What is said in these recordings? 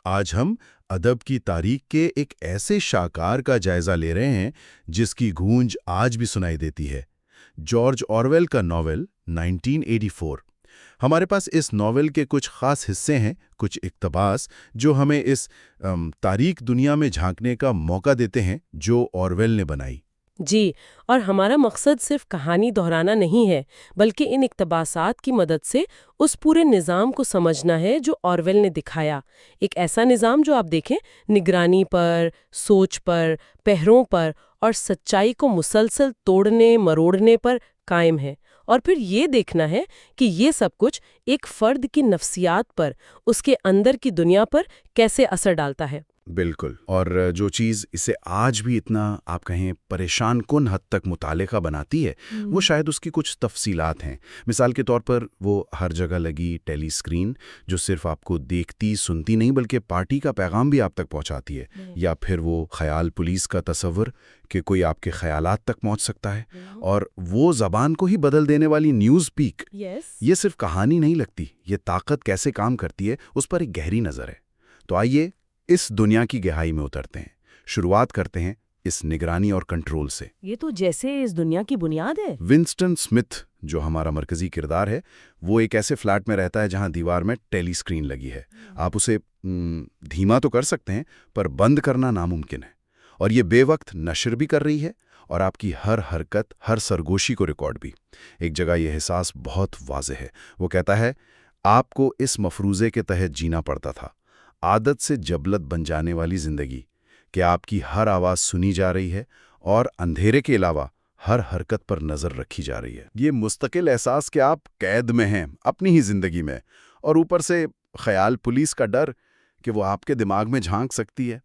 آج ہم ادب کی تاریخ کے ایک ایسے شاہکار کا جائزہ لے رہے ہیں جس کی گونج آج بھی سنائی دیتی ہے۔ جارج آرویل کا ناول 1984۔ ہمارے پاس اس ناول کے کچھ خاص حصے ہیں، کچھ اقتباس جو ہمیں اس تاریخ دنیا میں جھانکنے کا موقع دیتے ہیں جو آرویل نے بنائی۔ جی، اور ہمارا مقصد صرف کہانی دہرانا نہیں ہے، بلکہ ان اقتباسات کی مدد سے اس پورے نظام کو سمجھنا ہے جو آرویل نے دکھایا۔ ایک ایسا نظام جو آپ دیکھیں نگرانی پر، سوچ پر، پہروں پر اور سچائی کو مسلسل توڑنے مروڑنے پر قائم ہے، اور پھر یہ دیکھنا ہے کہ یہ سب کچھ ایک فرد کی نفسیات پر، اس کے اندر کی دنیا پر کیسے اثر ڈالتا ہے۔ بالکل، اور جو چیز اسے آج بھی اتنا آپ کہیں پریشان کن حد تک متعلقہ بناتی ہے وہ شاید اس کی کچھ تفصیلات ہیں۔ مثال کے طور پر وہ ہر جگہ لگی ٹیلی اسکرین جو صرف آپ کو دیکھتی سنتی نہیں بلکہ پارٹی کا پیغام بھی آپ تک پہنچاتی ہے، یا پھر وہ خیال پولیس کا تصور کہ کوئی آپ کے خیالات تک پہنچ سکتا ہے، اور وہ زبان کو ہی بدل دینے والی نیوز پیک۔ یہ صرف کہانی نہیں لگتی، یہ طاقت کیسے کام کرتی ہے اس پر ایک گہری نظر ہے۔ تو آئیے اس دنیا کی گہرائی میں اترتے ہیں، شروعات کرتے ہیں اس نگرانی اور کنٹرول سے۔ یہ تو جیسے اس دنیا کی بنیاد ہے۔ ونسٹن اسمتھ جو ہمارا مرکزی کردار ہے وہ ایک ایسے فلیٹ میں رہتا ہے جہاں دیوار میں ٹیلی اسکرین لگی ہے۔ آپ اسے دھیما تو کر سکتے ہیں پر بند کرنا ناممکن ہے، اور یہ بے وقت نشر بھی کر رہی ہے اور آپ کی ہر حرکت ہر سرگوشی کو ریکارڈ بھی۔ ایک جگہ یہ احساس بہت واضح ہے، وہ کہتا ہے آپ کو اس مفروضے کے تحت جینا پڑتا تھا، عادت سے جبلت بن جانے والی زندگی، کہ آپ کی ہر آواز سنی جا رہی ہے اور اندھیرے کے علاوہ ہر حرکت پر نظر رکھی جا رہی ہے۔ یہ مستقل احساس کہ آپ قید میں ہیں اپنی ہی زندگی میں، اور اوپر سے خیال پولیس کا ڈر کہ وہ آپ کے دماغ میں جھانک سکتی ہے،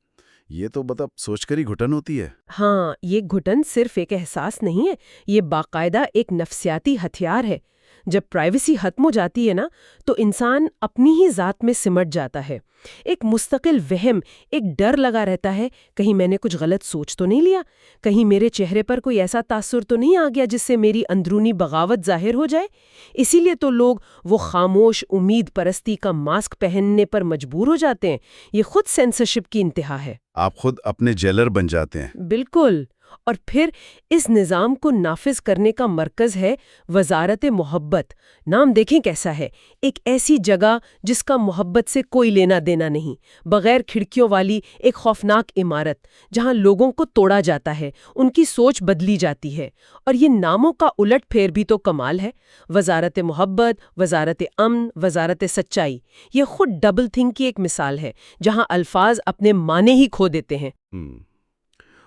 یہ تو مطلب سوچ کر ہی گھٹن ہوتی ہے۔ ہاں، یہ گھٹن صرف ایک احساس نہیں ہے، یہ باقاعدہ ایک نفسیاتی ہتھیار ہے۔ جب پرائیویسی ختم ہو جاتی ہے نا، تو انسان اپنی ہی ذات میں سمٹ جاتا ہے۔ ایک مستقل وہم، ایک ڈر لگا رہتا ہے، کہیں میں نے کچھ غلط سوچ تو نہیں لیا، کہیں میرے چہرے پر کوئی ایسا تاثر تو نہیں آ گیا جس سے میری اندرونی بغاوت ظاہر ہو جائے۔ اسی لیے تو لوگ وہ خاموش امید پرستی کا ماسک پہننے پر مجبور ہو جاتے ہیں۔ یہ خود سینسرشپ کی انتہا ہے۔ آپ خود اپنے جیلر بن جاتے ہیں۔ بالکل، اور پھر اس نظام کو نافذ کرنے کا مرکز ہے وزارت محبت۔ نام دیکھیں کیسا ہے، ایک ایسی جگہ جس کا محبت سے کوئی لینا دینا نہیں، بغیر کھڑکیوں والی ایک خوفناک عمارت جہاں لوگوں کو توڑا جاتا ہے، ان کی سوچ بدلی جاتی ہے۔ اور یہ ناموں کا الٹ پھیر بھی تو کمال ہے، وزارت محبت، وزارت امن، وزارت سچائی۔ یہ خود ڈبل تھنک کی ایک مثال ہے جہاں الفاظ اپنے معنی ہی کھو دیتے ہیں۔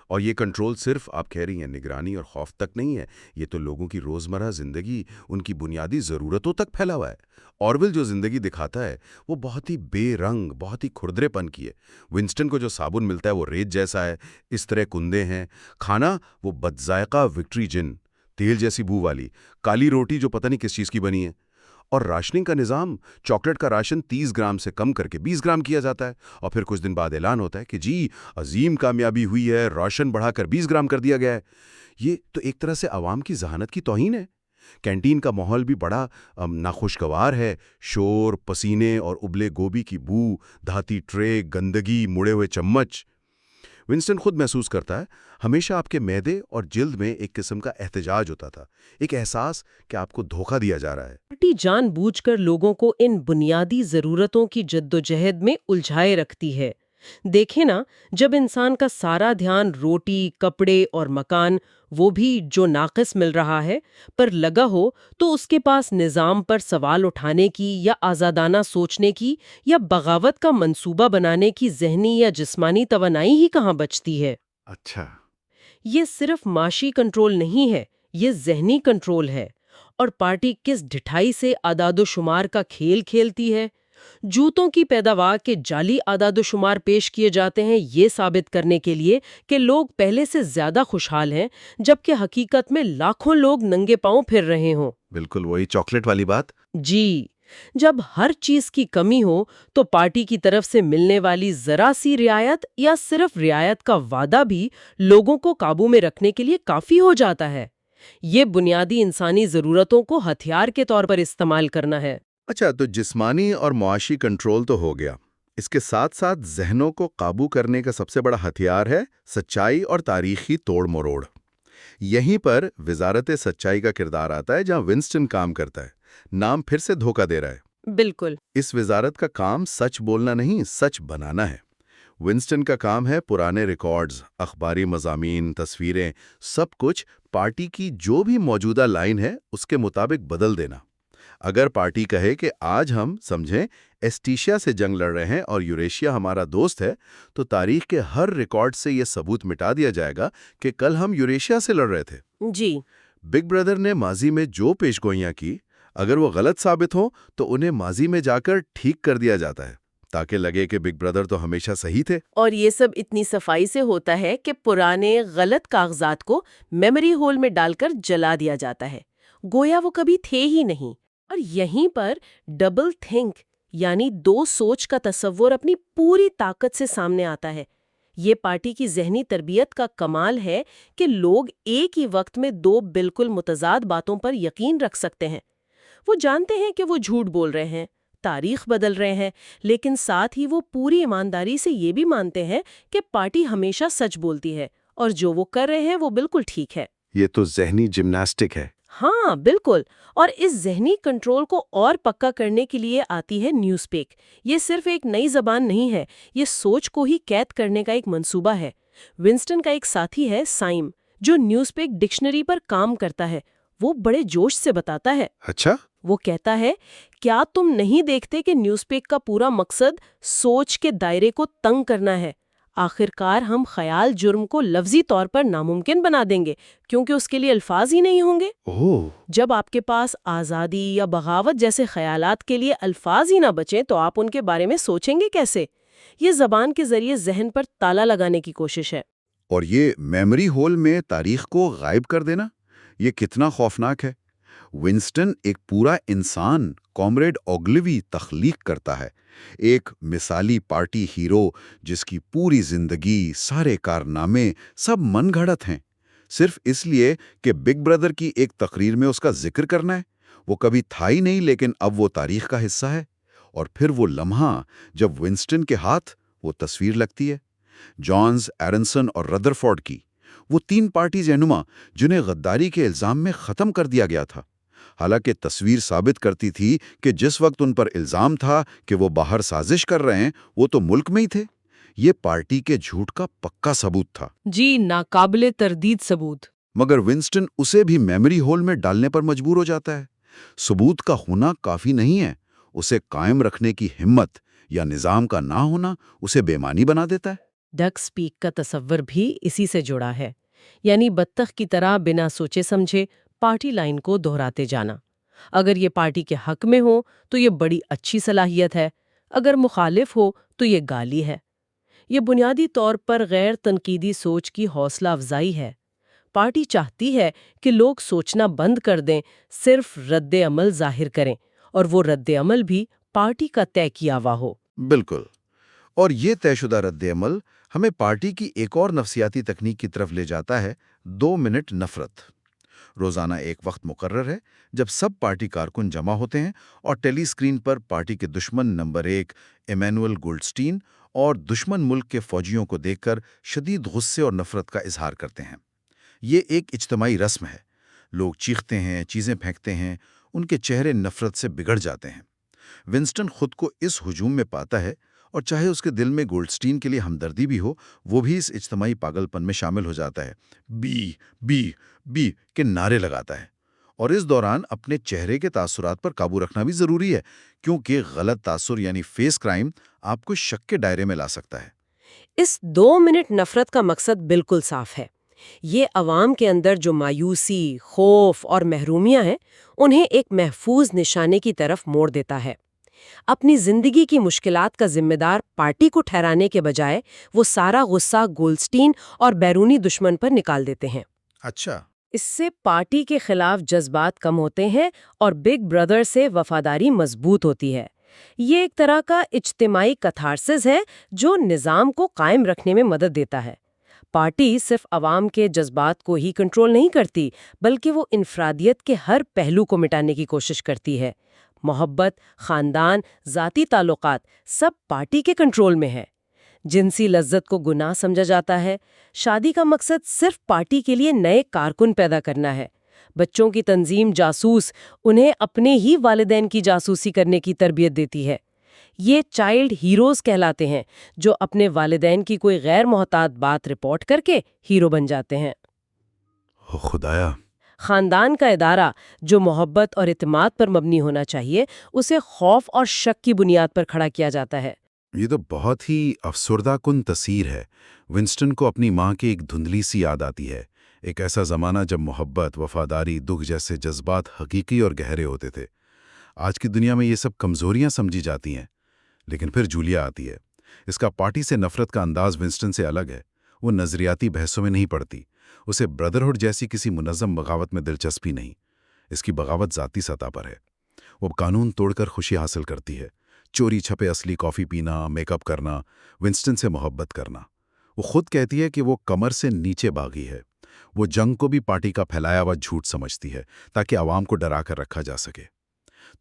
اور یہ کنٹرول صرف آپ کہہ رہی ہیں نگرانی اور خوف تک نہیں ہے، یہ تو لوگوں کی روزمرہ زندگی، ان کی بنیادی ضرورتوں تک پھیلا ہوا ہے۔ آرویل جو زندگی دکھاتا ہے وہ بہت ہی بے رنگ، بہت ہی کھردرے پن کی ہے۔ ونسٹن کو جو صابن ملتا ہے وہ ریت جیسا ہے، اس طرح کندے ہیں۔ کھانا وہ بدذائقہ وکٹری جن، تیل جیسی بو والی کالی روٹی جو پتہ نہیں کس چیز کی بنی ہے۔ اور راشننگ کا نظام، چاکلیٹ کا راشن 30 گرام سے کم کر کے 20 گرام کیا جاتا ہے، اور پھر کچھ دن بعد اعلان ہوتا ہے کہ جی عظیم کامیابی ہوئی ہے، راشن بڑھا کر 20 گرام کر دیا گیا ہے۔ یہ تو ایک طرح سے عوام کی ذہانت کی توہین ہے۔ کینٹین کا ماحول بھی بڑا ناخوشگوار ہے، شور، پسینے اور ابلے گوبھی کی بو، دھاتی ٹرے، گندگی، مڑے ہوئے چمچ۔ ونسٹن خود محسوس کرتا ہے ہمیشہ آپ کے معدے اور جلد میں ایک قسم کا احتجاج ہوتا تھا، ایک احساس کہ آپ کو دھوکہ دیا جا رہا ہے۔ پارٹی جان بوجھ کر لوگوں کو ان بنیادی ضرورتوں کی جدوجہد میں الجھائے رکھتی ہے۔ دیکھیں نا، جب انسان کا سارا دھیان روٹی، کپڑے اور مکان، وہ بھی جو ناقص مل رہا ہے، پر لگا ہو، تو اس کے پاس نظام پر سوال اٹھانے کی یا آزادانہ سوچنے کی یا بغاوت کا منصوبہ بنانے کی ذہنی یا جسمانی توانائی ہی کہاں بچتی ہے۔ اچھا، یہ صرف معاشی کنٹرول نہیں ہے، یہ ذہنی کنٹرول ہے۔ اور پارٹی کس ڈھٹائی سے اعداد و شمار کا کھیل کھیلتی ہے۔ جوتوں کی پیداوار کے جعلی اعداد و شمار پیش کیے جاتے ہیں یہ ثابت کرنے کے لیے کہ لوگ پہلے سے زیادہ خوشحال ہیں، جبکہ حقیقت میں لاکھوں لوگ ننگے پاؤں پھر رہے ہوں۔ بالکل وہی چاکلیٹ والی بات۔ جی، جب ہر چیز کی کمی ہو تو پارٹی کی طرف سے ملنے والی ذرا سی رعایت یا صرف رعایت کا وعدہ بھی لوگوں کو قابو میں رکھنے کے لیے کافی ہو جاتا ہے۔ یہ بنیادی انسانی ضرورتوں کو ہتھیار کے طور پر استعمال کرنا ہے۔ اچھا، تو جسمانی اور معاشی کنٹرول تو ہو گیا، اس کے ساتھ ساتھ ذہنوں کو قابو کرنے کا سب سے بڑا ہتھیار ہے سچائی اور تاریخی توڑ مروڑ۔ یہیں پر وزارت سچائی کا کردار آتا ہے، جہاں ونسٹن کام کرتا ہے۔ نام پھر سے دھوکہ دے رہا ہے۔ بالکل۔ اس وزارت کا کام سچ بولنا نہیں، سچ بنانا ہے۔ ونسٹن کا کام ہے پرانے ریکارڈز، اخباری مضامین، تصویریں، سب کچھ پارٹی کی جو بھی موجودہ لائن ہے اس کے مطابق بدل دینا۔ اگر پارٹی کہے کہ آج ہم سمجھیں ایسٹیشیا سے جنگ لڑ رہے ہیں اور یوریشیا ہمارا دوست ہے، تو تاریخ کے ہر ریکارڈ سے یہ ثبوت مٹا دیا جائے گا کہ کل ہم یوریشیا سے لڑ رہے تھے۔ جی۔ بگ بردر نے ماضی میں جو پیش گوئیاں کی، اگر وہ غلط ثابت ہوں تو انہیں ماضی میں جا کر ٹھیک کر دیا جاتا ہے، تاکہ لگے کہ بگ بردر تو ہمیشہ صحیح تھے۔ اور یہ سب اتنی صفائی سے ہوتا ہے کہ پرانے غلط کاغذات کو میموری ہول میں ڈال کر جلا دیا جاتا ہے، گویا وہ کبھی تھے ہی نہیں۔ اور یہیں پر ڈبل تھنک یعنی دو سوچ کا تصور اپنی پوری طاقت سے سامنے آتا ہے۔ یہ پارٹی کی ذہنی تربیت کا کمال ہے کہ لوگ ایک ہی وقت میں دو بالکل متضاد باتوں پر یقین رکھ سکتے ہیں۔ وہ جانتے ہیں کہ وہ جھوٹ بول رہے ہیں، تاریخ بدل رہے ہیں، لیکن ساتھ ہی وہ پوری ایمانداری سے یہ بھی مانتے ہیں کہ پارٹی ہمیشہ سچ بولتی ہے اور جو وہ کر رہے ہیں وہ بالکل ٹھیک ہے۔ یہ تو ذہنی جمناسٹک ہے۔ ہاں بالکل، اور اس ذہنی کنٹرول کو اور پکا کرنے کے لیے آتی ہے نیوز پیک۔ یہ صرف ایک نئی زبان نہیں ہے، یہ سوچ کو ہی قید کرنے کا ایک منصوبہ ہے۔ ونسٹن کا ایک ساتھی ہے سائم، جو نیوز پیک ڈکشنری پر کام کرتا ہے۔ وہ بڑے جوش سے بتاتا ہے۔ اچھا؟ وہ کہتا ہے، کیا تم نہیں دیکھتے کہ نیوز پیک کا پورا مقصد سوچ کے دائرے کو تنگ کرنا ہے؟ آخرکار ہم خیال جرم کو لفظی طور پر ناممکن بنا دیں گے کیونکہ اس کے لیے الفاظ ہی نہیں ہوں گے۔ جب آپ کے پاس آزادی یا بغاوت جیسے خیالات کے لیے الفاظ ہی نہ بچیں تو آپ ان کے بارے میں سوچیں گے کیسے؟ یہ زبان کے ذریعے ذہن پر تالا لگانے کی کوشش ہے۔ اور یہ میموری ہول میں تاریخ کو غائب کر دینا، یہ کتنا خوفناک ہے۔ ونسٹن ایک پورا انسان، کامریڈ اوگلوی، تخلیق کرتا ہے، ایک مثالی پارٹی ہیرو جس کی پوری زندگی، سارے کارنامے سب من گھڑت ہیں، صرف اس لیے کہ بگ بردر کی ایک تقریر میں اس کا ذکر کرنا ہے۔ وہ کبھی تھا ہی نہیں، لیکن اب وہ تاریخ کا حصہ ہے۔ اور پھر وہ لمحہ جب ونسٹن کے ہاتھ وہ تصویر لگتی ہے، جونز، ایرنسن اور ردرفورڈ کی، وہ تین پارٹی رہنما جنہیں غداری کے الزام میں ختم کر دیا گیا تھا۔ حالانکہ تصویر ثابت کرتی تھی کہ جس وقت ان پر الزام تھا کہ وہ باہر سازش کر رہے ہیں، وہ تو ملک میں ہی تھے۔ یہ پارٹی کے جھوٹ کا پکا ثبوت تھا۔ جی، ناقابل تردید ثبوت۔ مگر ونسٹن اسے بھی میموری ہول میں ڈالنے پر مجبور ہو جاتا ہے۔ ثبوت کا ہونا کافی نہیں ہے، اسے قائم رکھنے کی ہمت یا نظام کا نہ ہونا اسے بے معنی بنا دیتا ہے۔ ڈک سپیک کا تصور بھی اسی سے جڑا ہے، یعنی بطخ کی طرح بنا سوچے سمجھے پارٹی لائن کو دہراتے جانا۔ اگر یہ پارٹی کے حق میں ہو تو یہ بڑی اچھی صلاحیت ہے، اگر مخالف ہو تو یہ گالی ہے۔ یہ بنیادی طور پر غیر تنقیدی سوچ کی حوصلہ افزائی ہے۔ پارٹی چاہتی ہے کہ لوگ سوچنا بند کر دیں، صرف رد عمل ظاہر کریں، اور وہ رد عمل بھی پارٹی کا طے کیا ہوا ہو۔ بالکل۔ اور یہ طے شدہ رد عمل ہمیں پارٹی کی ایک اور نفسیاتی تکنیک کی طرف لے جاتا ہے، 2 منٹ نفرت۔ روزانہ ایک وقت مقرر ہے جب سب پارٹی کارکن جمع ہوتے ہیں اور ٹیلی اسکرین پر پارٹی کے دشمن نمبر 1 ایمینول گولڈسٹین اور دشمن ملک کے فوجیوں کو دیکھ کر شدید غصے اور نفرت کا اظہار کرتے ہیں۔ یہ ایک اجتماعی رسم ہے، لوگ چیختے ہیں، چیزیں پھینکتے ہیں، ان کے چہرے نفرت سے بگڑ جاتے ہیں۔ ونسٹن خود کو اس ہجوم میں پاتا ہے، اور چاہے اس کے دل میں گولڈسٹین کے لیے ہمدردی بھی ہو، وہ بھی اس اجتماعی پاگل پن میں شامل ہو جاتا ہے، بی بی بی کے نعرے لگاتا ہے۔ اور اس دوران اپنے چہرے کے تاثرات پر قابو رکھنا بھی ضروری ہے، کیونکہ غلط تاثر یعنی فیس کرائم آپ کو شک کے دائرے میں لا سکتا ہے۔ اس 2 منٹ نفرت کا مقصد بالکل صاف ہے۔ یہ عوام کے اندر جو مایوسی، خوف اور محرومیاں ہیں، انہیں ایک محفوظ نشانے کی طرف موڑ دیتا ہے۔ اپنی زندگی کی مشکلات کا ذمہ دار پارٹی کو ٹھہرانے کے بجائے وہ سارا غصہ گولڈسٹین اور بیرونی دشمن پر نکال دیتے ہیں۔ اچھا۔ اس سے پارٹی کے خلاف جذبات کم ہوتے ہیں اور بگ برادر سے وفاداری مضبوط ہوتی ہے۔ یہ ایک طرح کا اجتماعی کتھارسس ہے جو نظام کو قائم رکھنے میں مدد دیتا ہے۔ پارٹی صرف عوام کے جذبات کو ہی کنٹرول نہیں کرتی، بلکہ وہ انفرادیت کے ہر پہلو کو مٹانے کی کوشش کرتی ہے۔ محبت، خاندان، ذاتی تعلقات سب پارٹی کے کنٹرول میں ہے۔ جنسی لذت کو گناہ سمجھا جاتا ہے۔ شادی کا مقصد صرف پارٹی کے لیے نئے کارکن پیدا کرنا ہے۔ بچوں کی تنظیم جاسوس انہیں اپنے ہی والدین کی جاسوسی کرنے کی تربیت دیتی ہے۔ یہ چائلڈ ہیروز کہلاتے ہیں جو اپنے والدین کی کوئی غیر محتاط بات رپورٹ کر کے ہیرو بن جاتے ہیں۔ خدایا! خاندان کا ادارہ جو محبت اور اعتماد پر مبنی ہونا چاہیے، اسے خوف اور شک کی بنیاد پر کھڑا کیا جاتا ہے۔ یہ تو بہت ہی افسردہ کن تصویر ہے۔ ونسٹن کو اپنی ماں کی ایک دھندلی سی یاد آتی ہے، ایک ایسا زمانہ جب محبت، وفاداری، دکھ جیسے جذبات حقیقی اور گہرے ہوتے تھے۔ آج کی دنیا میں یہ سب کمزوریاں سمجھی جاتی ہیں۔ لیکن پھر جولیا آتی ہے۔ اس کا پارٹی سے نفرت کا انداز ونسٹن سے الگ ہے۔ وہ نظریاتی بحثوں میں نہیں پڑتی۔ اسے بردرہڈ جیسی کسی منظم بغاوت میں دلچسپی نہیں۔ اس کی بغاوت ذاتی سطح پر ہے۔ وہ قانون توڑ کر خوشی حاصل کرتی ہے، چوری چھپے اصلی کافی پینا، میک اپ کرنا، ونسٹن سے محبت کرنا۔ وہ خود کہتی ہے کہ وہ کمر سے نیچے باغی ہے۔ وہ جنگ کو بھی پارٹی کا پھیلایا ہوا جھوٹ سمجھتی ہے تاکہ عوام کو ڈرا کر رکھا جا سکے۔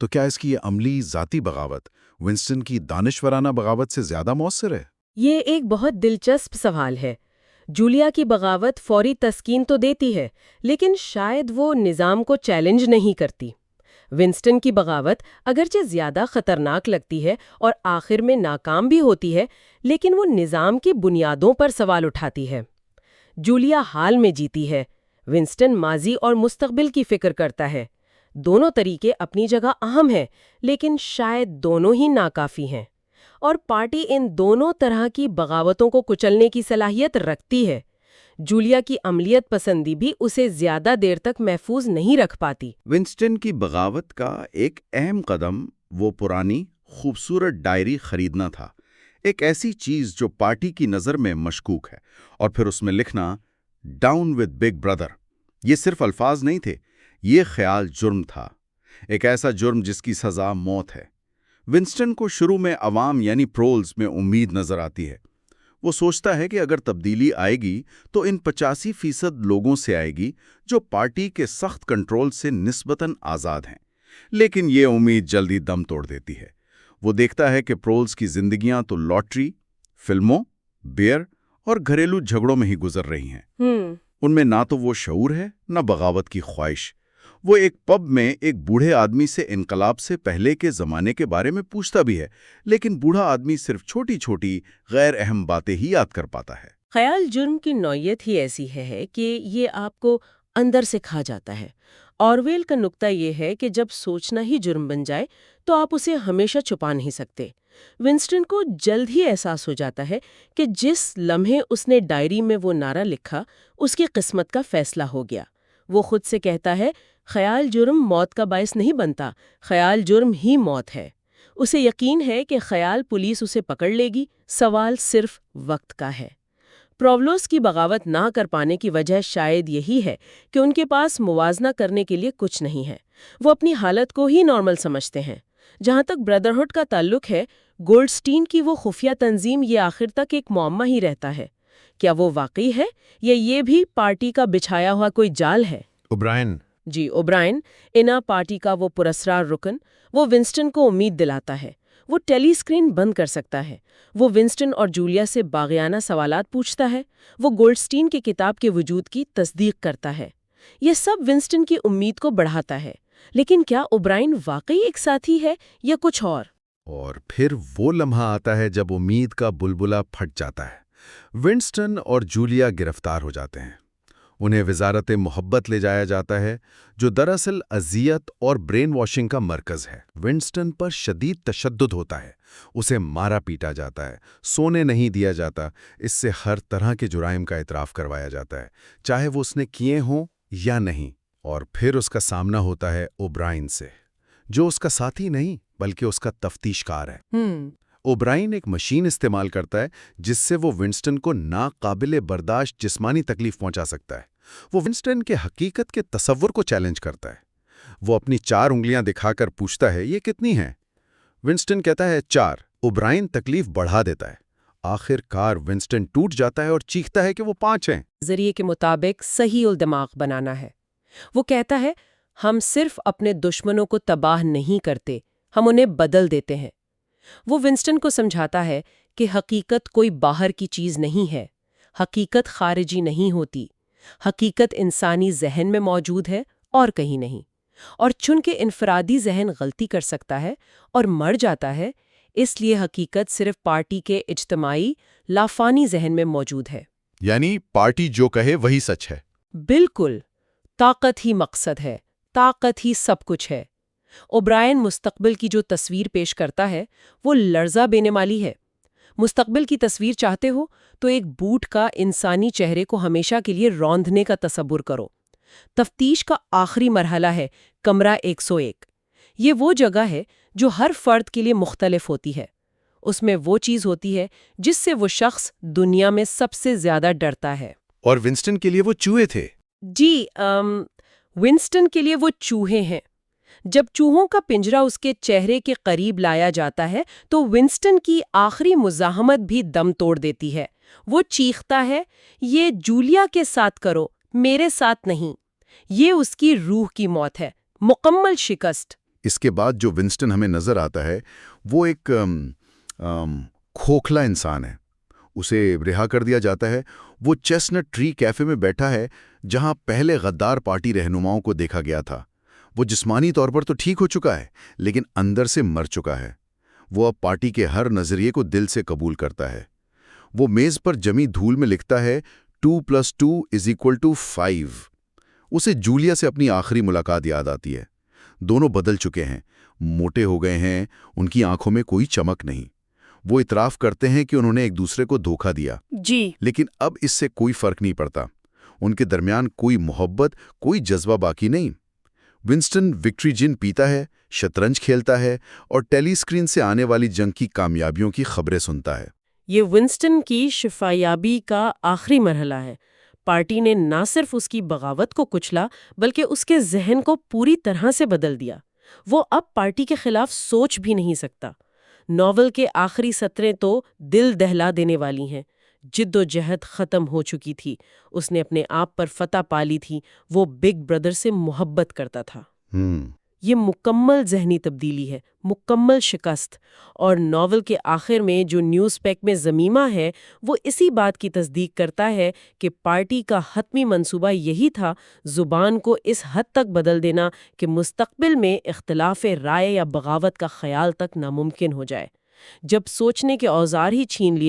تو کیا اس کی یہ عملی ذاتی بغاوت ونسٹن کی دانشورانہ بغاوت سے زیادہ مؤثر ہے؟ یہ ایک بہت دلچسپ سوال ہے۔ جولیا کی بغاوت فوری تسکین تو دیتی ہے، لیکن شاید وہ نظام کو چیلنج نہیں کرتی۔ ونسٹن کی بغاوت اگرچہ زیادہ خطرناک لگتی ہے اور آخر میں ناکام بھی ہوتی ہے، لیکن وہ نظام کی بنیادوں پر سوال اٹھاتی ہے۔ جولیا حال میں جیتی ہے، ونسٹن ماضی اور مستقبل کی فکر کرتا ہے۔ دونوں طریقے اپنی جگہ اہم ہیں، لیکن شاید دونوں ہی ناکافی ہیں، اور پارٹی ان دونوں طرح کی بغاوتوں کو کچلنے کی صلاحیت رکھتی ہے۔ جولیا کی عملیت پسندی بھی اسے زیادہ دیر تک محفوظ نہیں رکھ پاتی۔ ونسٹن کی بغاوت کا ایک اہم قدم وہ پرانی خوبصورت ڈائری خریدنا تھا، ایک ایسی چیز جو پارٹی کی نظر میں مشکوک ہے، اور پھر اس میں لکھنا ڈاؤن ود بگ بردر۔ یہ صرف الفاظ نہیں تھے، یہ خیال جرم تھا، ایک ایسا جرم جس کی سزا موت ہے۔ ونسٹن کو شروع میں عوام یعنی پرولز میں امید نظر آتی ہے۔ وہ سوچتا ہے کہ اگر تبدیلی آئے گی تو ان 85% لوگوں سے آئے گی جو پارٹی کے سخت کنٹرول سے نسبتاً آزاد ہیں۔ لیکن یہ امید جلدی دم توڑ دیتی ہے۔ وہ دیکھتا ہے کہ پرولز کی زندگیاں تو لاٹری، فلموں، بیئر اور گھریلو جھگڑوں میں ہی گزر رہی ہیں۔ ان میں نہ تو وہ شعور ہے، نہ بغاوت کی خواہش۔ وہ ایک پب میں ایک بوڑھے آدمی سے انقلاب سے پہلے کے زمانے کے بارے میں پوچھتا بھی ہے، لیکن بوڑھا آدمی صرف چھوٹی چھوٹی غیر اہم باتیں ہی یاد کر پاتا ہے۔ خیال جرم کی نوعیت ہی ایسی ہے کہ یہ آپ کو اندر سے کھا جاتا ہے۔ آرویل کا نکتہ یہ ہے کہ جب سوچنا ہی جرم بن جائے تو آپ اسے ہمیشہ چھپا نہیں سکتے۔ ونسٹن کو جلد ہی احساس ہو جاتا ہے کہ جس لمحے اس نے ڈائری میں وہ نعرہ لکھا، اس کی قسمت کا فیصلہ ہو گیا۔ وہ خود سے کہتا ہے، خیال جرم موت کا باعث نہیں بنتا، خیال جرم ہی موت ہے۔ اسے یقین ہے کہ خیال پولیس اسے پکڑ لے گی، سوال صرف وقت کا ہے۔ پروولوس کی بغاوت نہ کر پانے کی وجہ شاید یہی ہے کہ ان کے پاس موازنہ کرنے کے لیے کچھ نہیں ہے۔ وہ اپنی حالت کو ہی نارمل سمجھتے ہیں۔ جہاں تک بردرہڈ کا تعلق ہے، گولڈسٹین کی وہ خفیہ تنظیم یہ آخر تک ایک معمہ ہی رہتا ہے۔ کیا وہ واقعی ہے یا یہ بھی پارٹی کا بچھایا ہوا کوئی جال ہے؟ اوبرائن اوبرائن، انا پارٹی کا وہ پراسرار رکن، وہ ونسٹن کو امید دلاتا ہے۔ وہ ٹیلی اسکرین بند کر سکتا ہے۔ وہ ونسٹن اور جولیا سے باغیانہ سوالات پوچھتا ہے۔ وہ گولڈسٹین کی کتاب کے وجود کی تصدیق کرتا ہے۔ یہ سب ونسٹن کی امید کو بڑھاتا ہے۔ لیکن کیا اوبرائن واقعی ایک ساتھی ہے یا کچھ اور؟ اور پھر وہ لمحہ آتا ہے جب امید کا بلبلہ پھٹ جاتا ہے۔ ونسٹن اور جولیا گرفتار ہو جاتے ہیں۔ انہیں وزارت محبت لے جایا جاتا ہے، جو دراصل اذیت اور برین واشنگ کا مرکز ہے۔ ونسٹن پر شدید تشدد ہوتا ہے، اسے مارا پیٹا جاتا ہے، سونے نہیں دیا جاتا، اس سے ہر طرح کے جرائم کا اعتراف کروایا جاتا ہے، چاہے وہ اس نے کیے ہوں یا نہیں۔ اور پھر اس کا سامنا ہوتا ہے اوبرائن سے، جو اس کا ساتھی نہیں بلکہ اس کا تفتیش کار ہے۔ اوبرائن ایک مشین استعمال کرتا ہے جس سے وہ ونسٹن کو ناقابل برداشت جسمانی تکلیف پہنچا سکتا ہے۔ وہ ونسٹن کے حقیقت کے تصور کو چیلنج کرتا ہے۔ وہ اپنی 4 انگلیاں دکھا کر پوچھتا ہے، یہ کتنی ہیں؟ ونسٹن کہتا ہے 4۔ اوبرائن تکلیف بڑھا دیتا ہے۔ آخر کار ونسٹن ٹوٹ جاتا ہے اور چیختا ہے کہ وہ 5 ہیں۔ ذریعے کے مطابق صحیح الدماغ بنانا ہے۔ وہ کہتا ہے، ہم صرف اپنے دشمنوں کو تباہ نہیں کرتے، ہم انہیں بدل دیتے ہیں۔ وہ ونسٹن کو سمجھاتا ہے کہ حقیقت کوئی باہر کی چیز نہیں ہے، حقیقت خارجی نہیں ہوتی، حقیقت انسانی ذہن میں موجود ہے اور کہیں نہیں، اور چونکہ انفرادی ذہن غلطی کر سکتا ہے اور مر جاتا ہے، اس لیے حقیقت صرف پارٹی کے اجتماعی لافانی ذہن میں موجود ہے۔ یعنی پارٹی جو کہے وہی سچ ہے۔ بالکل، طاقت ہی مقصد ہے، طاقت ہی سب کچھ ہے۔ اوبرائن مستقبل کی جو تصویر پیش کرتا ہے وہ لرزہ بینے والی ہے۔ مستقبل کی تصویر چاہتے ہو تو ایک بوٹ کا انسانی چہرے کو ہمیشہ کے لیے روندنے کا تصور کرو۔ تفتیش کا آخری مرحلہ ہے کمرہ 101۔ یہ وہ جگہ ہے جو ہر فرد کے لیے مختلف ہوتی ہے۔ اس میں وہ چیز ہوتی ہے جس سے وہ شخص دنیا میں سب سے زیادہ ڈرتا ہے۔ اور ونسٹن کے لیے وہ چوہے تھے۔ جی، ونسٹن کے لیے وہ چوہے ہیں۔ جب چوہوں کا پنجرہ اس کے چہرے کے قریب لایا جاتا ہے تو ونسٹن کی آخری مزاحمت بھی دم توڑ دیتی ہے۔ وہ چیختا ہے، یہ جولیا کے ساتھ کرو، میرے ساتھ نہیں۔ یہ اس کی روح کی موت ہے، مکمل شکست۔ اس کے بعد جو ونسٹن ہمیں نظر آتا ہے وہ ایک کھوکھلا انسان ہے۔ اسے رہا کر دیا جاتا ہے۔ وہ چیسنٹ ٹری کیفے میں بیٹھا ہے جہاں پہلے غدار پارٹی رہنماؤں کو دیکھا گیا تھا۔ وہ جسمانی طور پر تو ٹھیک ہو چکا ہے لیکن اندر سے مر چکا ہے۔ وہ اب پارٹی کے ہر نظریے کو دل سے قبول کرتا ہے۔ وہ میز پر جمی دھول میں لکھتا ہے 2+2=5۔ اسے جولیا سے اپنی آخری ملاقات یاد آتی ہے۔ دونوں بدل چکے ہیں، موٹے ہو گئے ہیں، ان کی آنکھوں میں کوئی چمک نہیں۔ وہ اعتراف کرتے ہیں کہ انہوں نے ایک دوسرے کو دھوکہ دیا، جی، لیکن اب اس سے کوئی فرق نہیں پڑتا۔ ان کے درمیان کوئی محبت، کوئی جذبہ باقی نہیں۔ ونسٹن وکٹری جن پیتا ہے، شطرنج کھیلتا ہے اور ٹیلی اسکرین سے آنے والی جنگ کی کامیابیوں کی خبریں سنتا ہے۔ یہ ونسٹن کی شفایابی کا آخری مرحلہ ہے۔ پارٹی نے نہ صرف اس کی بغاوت کو کچلا بلکہ اس کے ذہن کو پوری طرح سے بدل دیا۔ وہ اب پارٹی کے خلاف سوچ بھی نہیں سکتا۔ ناول کے آخری سطریں تو دل دہلا دینے والی ہیں۔ جد و جہد ختم ہو چکی تھی، اس نے اپنے آپ پر فتح پا لی تھی، وہ بگ بردر سے محبت کرتا تھا۔ یہ مکمل ذہنی تبدیلی ہے، مکمل شکست۔ اور ناول کے آخر میں جو نیوز پیک میں ضمیمہ ہے وہ اسی بات کی تصدیق کرتا ہے کہ پارٹی کا حتمی منصوبہ یہی تھا، زبان کو اس حد تک بدل دینا کہ مستقبل میں اختلاف رائے یا بغاوت کا خیال تک ناممکن ہو جائے۔ جب سوچنے کے اوزار ہی چھین لیے